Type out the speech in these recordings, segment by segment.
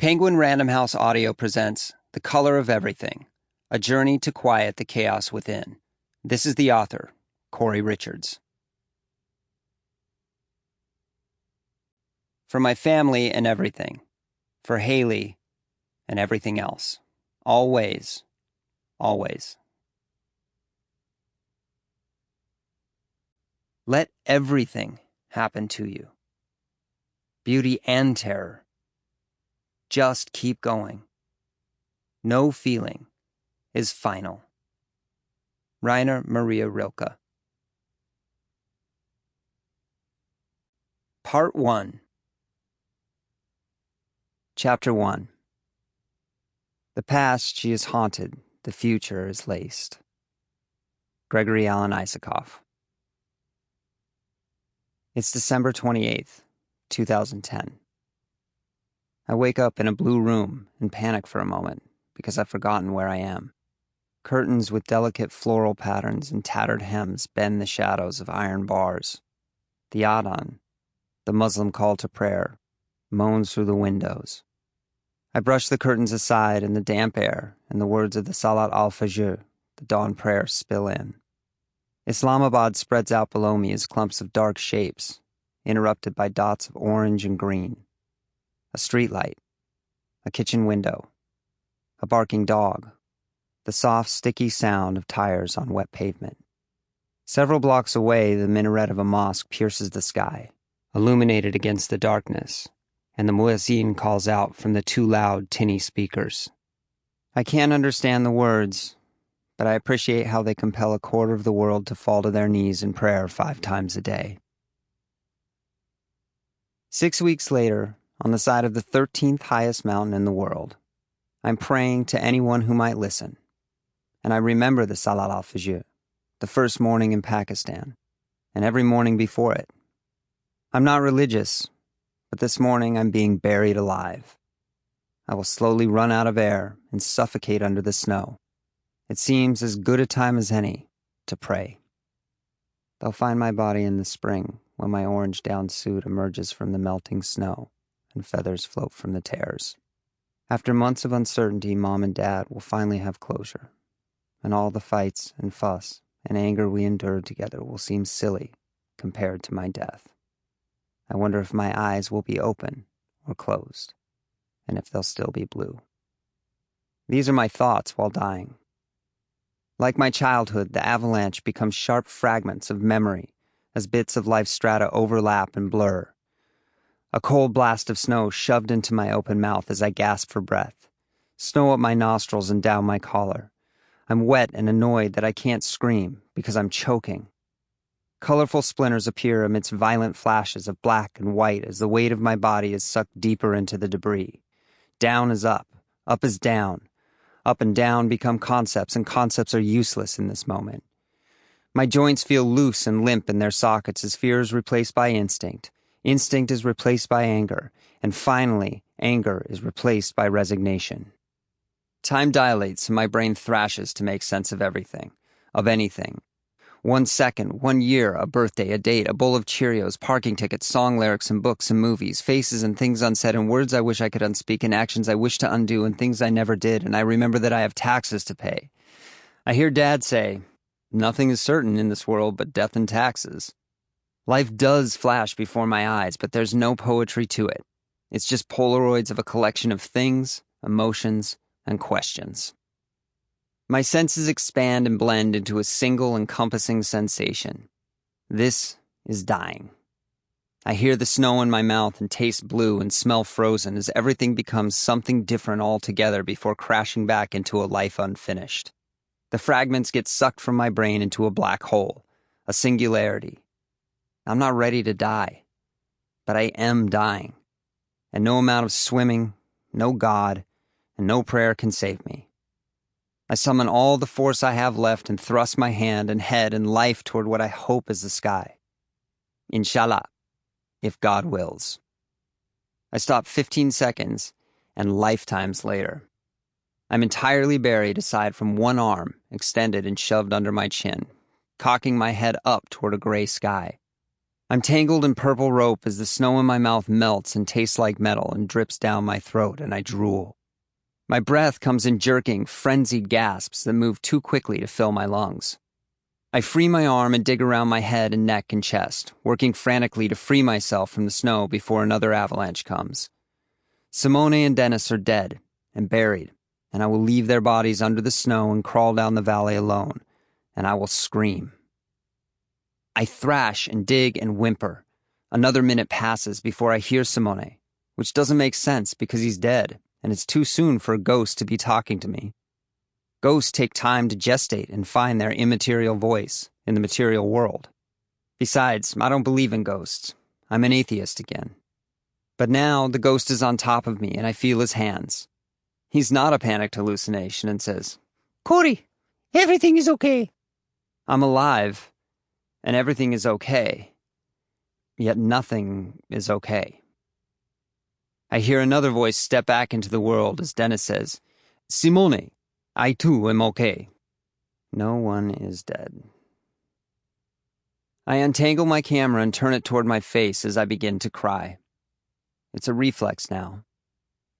Penguin Random House Audio presents The Color of Everything, a journey to quiet the chaos within. This is the author, Cory Richards. For my family and everything, for Haley and everything else, always, always. Let everything happen to you. Beauty and terror. Just keep going. No feeling is final. Rainer Maria Rilke. Part 1. Chapter 1. The past she is haunted, the future is laced. Gregory Alan Isakov. It's December 28th, 2010. I wake up in a blue room and panic for a moment because I've forgotten where I am. Curtains with delicate floral patterns and tattered hems bend the shadows of iron bars. The adhan, the Muslim call to prayer, moans through the windows. I brush the curtains aside and the damp air and the words of the Salat al-Fajr, the dawn prayer, spill in. Islamabad spreads out below me as clumps of dark shapes, interrupted by dots of orange and green. A streetlight, a kitchen window, a barking dog, the soft, sticky sound of tires on wet pavement. Several blocks away, the minaret of a mosque pierces the sky, illuminated against the darkness, and the muezzin calls out from the too loud, tinny speakers. I can't understand the words, but I appreciate how they compel a quarter of the world to fall to their knees in prayer 5 times a day. 6 weeks later, on the side of the 13th highest mountain in the world, I'm praying to anyone who might listen. And I remember the Salat al-Fajr, the first morning in Pakistan, and every morning before it. I'm not religious, but this morning I'm being buried alive. I will slowly run out of air and suffocate under the snow. It seems as good a time as any to pray. They'll find my body in the spring when my orange down suit emerges from the melting snow and feathers float from the tears. After months of uncertainty, Mom and Dad will finally have closure, and all the fights and fuss and anger we endured together will seem silly compared to my death. I wonder if my eyes will be open or closed, and if they'll still be blue. These are my thoughts while dying. Like my childhood, the avalanche becomes sharp fragments of memory as bits of life's strata overlap and blur. A cold blast of snow shoved into my open mouth as I gasp for breath. Snow up my nostrils and down my collar. I'm wet and annoyed that I can't scream because I'm choking. Colorful splinters appear amidst violent flashes of black and white as the weight of my body is sucked deeper into the debris. Down is up is down. Up and down become concepts, and concepts are useless in this moment. My joints feel loose and limp in their sockets as fear is replaced by instinct. Instinct is replaced by anger, and finally, anger is replaced by resignation. Time dilates and my brain thrashes to make sense of everything, of anything. 1 second, 1 year, a birthday, a date, a bowl of Cheerios, parking tickets, song lyrics and books and movies, faces and things unsaid and words I wish I could unspeak and actions I wish to undo and things I never did, and I remember that I have taxes to pay. I hear Dad say, "Nothing is certain in this world but death and taxes." Life does flash before my eyes, but there's no poetry to it. It's just Polaroids of a collection of things, emotions, and questions. My senses expand and blend into a single encompassing sensation. This is dying. I hear the snow in my mouth and taste blue and smell frozen as everything becomes something different altogether before crashing back into a life unfinished. The fragments get sucked from my brain into a black hole, a singularity. I'm not ready to die, but I am dying, and no amount of swimming, no God, and no prayer can save me. I summon all the force I have left and thrust my hand and head and life toward what I hope is the sky. Inshallah, if God wills. I stop 15 seconds, and lifetimes later. I'm entirely buried aside from one arm extended and shoved under my chin, cocking my head up toward a gray sky. I'm tangled in purple rope as the snow in my mouth melts and tastes like metal and drips down my throat, and I drool. My breath comes in jerking, frenzied gasps that move too quickly to fill my lungs. I free my arm and dig around my head and neck and chest, working frantically to free myself from the snow before another avalanche comes. Simone and Dennis are dead and buried, and I will leave their bodies under the snow and crawl down the valley alone, and I will scream. I thrash and dig and whimper. Another minute passes before I hear Simone, which doesn't make sense because he's dead, and it's too soon for a ghost to be talking to me. Ghosts take time to gestate and find their immaterial voice in the material world. Besides, I don't believe in ghosts. I'm an atheist again. But now the ghost is on top of me and I feel his hands. He's not a panicked hallucination and says, "Cory, everything is okay." I'm alive, and everything is okay. Yet nothing is okay. I hear another voice step back into the world as Dennis says, "Simone, I too am okay." No one is dead. I untangle my camera and turn it toward my face as I begin to cry. It's a reflex now.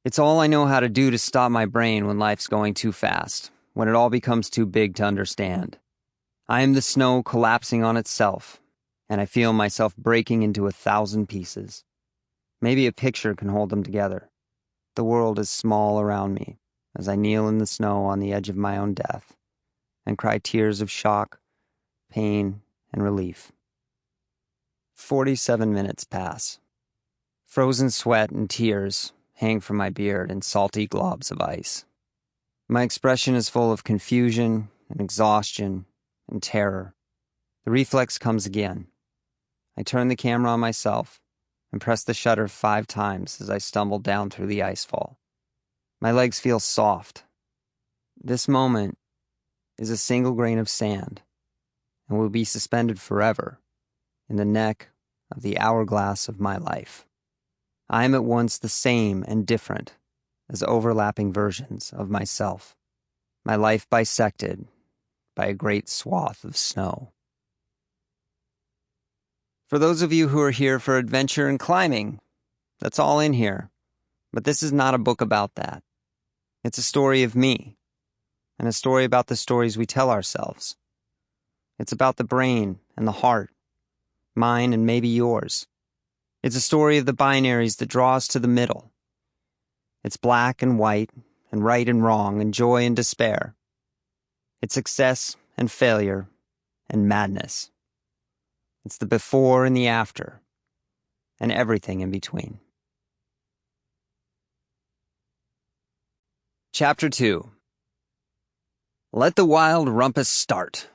It's all I know how to do to stop my brain when life's going too fast, when it all becomes too big to understand. I am the snow collapsing on itself, and I feel myself breaking into 1,000 pieces. Maybe a picture can hold them together. The world is small around me as I kneel in the snow on the edge of my own death and cry tears of shock, pain, and relief. 47 minutes pass. Frozen sweat and tears hang from my beard in salty globs of ice. My expression is full of confusion and exhaustion and terror. The reflex comes again. I turn the camera on myself and press the shutter 5 times as I stumble down through the icefall. My legs feel soft. This moment is a single grain of sand and will be suspended forever in the neck of the hourglass of my life. I am at once the same and different as overlapping versions of myself, my life bisected by a great swath of snow. For those of you who are here for adventure and climbing, that's all in here. But this is not a book about that. It's a story of me, and a story about the stories we tell ourselves. It's about the brain and the heart, mine and maybe yours. It's a story of the binaries that draw us to the middle. It's black and white, and right and wrong, and joy and despair. It's success and failure, and madness. It's the before and the after, and everything in between. Chapter 2. Let the Wild Rumpus Start.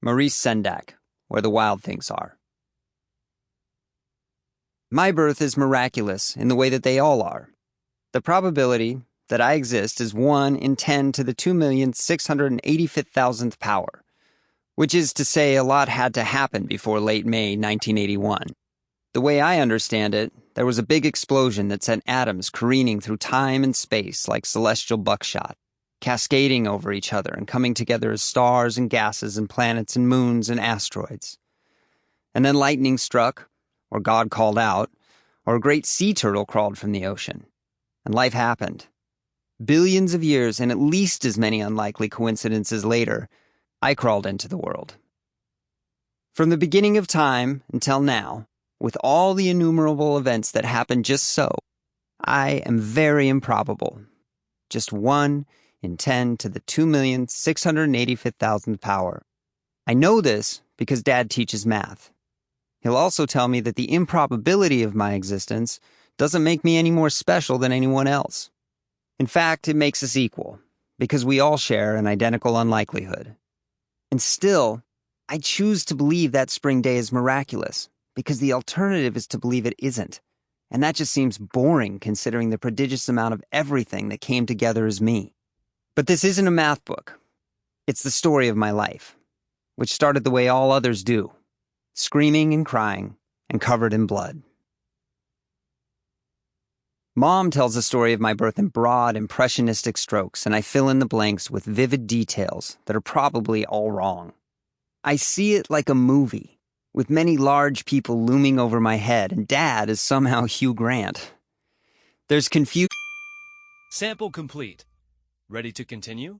Maurice Sendak, Where the Wild Things Are. My birth is miraculous in the way that they all are. The probability that I exist is 1 in 10 to the 2,685,000th power, which is to say a lot had to happen before late May 1981. The way I understand it, there was a big explosion that sent atoms careening through time and space like celestial buckshot, cascading over each other and coming together as stars and gases and planets and moons and asteroids. And then lightning struck, or God called out, or a great sea turtle crawled from the ocean. And life happened. Billions of years and at least as many unlikely coincidences later, I crawled into the world. From the beginning of time until now, with all the innumerable events that happened just so, I am very improbable. Just 1 in 10 to the 2,685,000th power. I know this because Dad teaches math. He'll also tell me that the improbability of my existence doesn't make me any more special than anyone else. In fact, it makes us equal, because we all share an identical unlikelihood. And still, I choose to believe that spring day is miraculous, because the alternative is to believe it isn't. And that just seems boring considering the prodigious amount of everything that came together as me. But this isn't a math book. It's the story of my life, which started the way all others do, screaming and crying and covered in blood. Mom tells the story of my birth in broad, impressionistic strokes, and I fill in the blanks with vivid details that are probably all wrong. I see it like a movie, with many large people looming over my head, and Dad is somehow Hugh Grant. There's confusion. Sample complete. Ready to continue?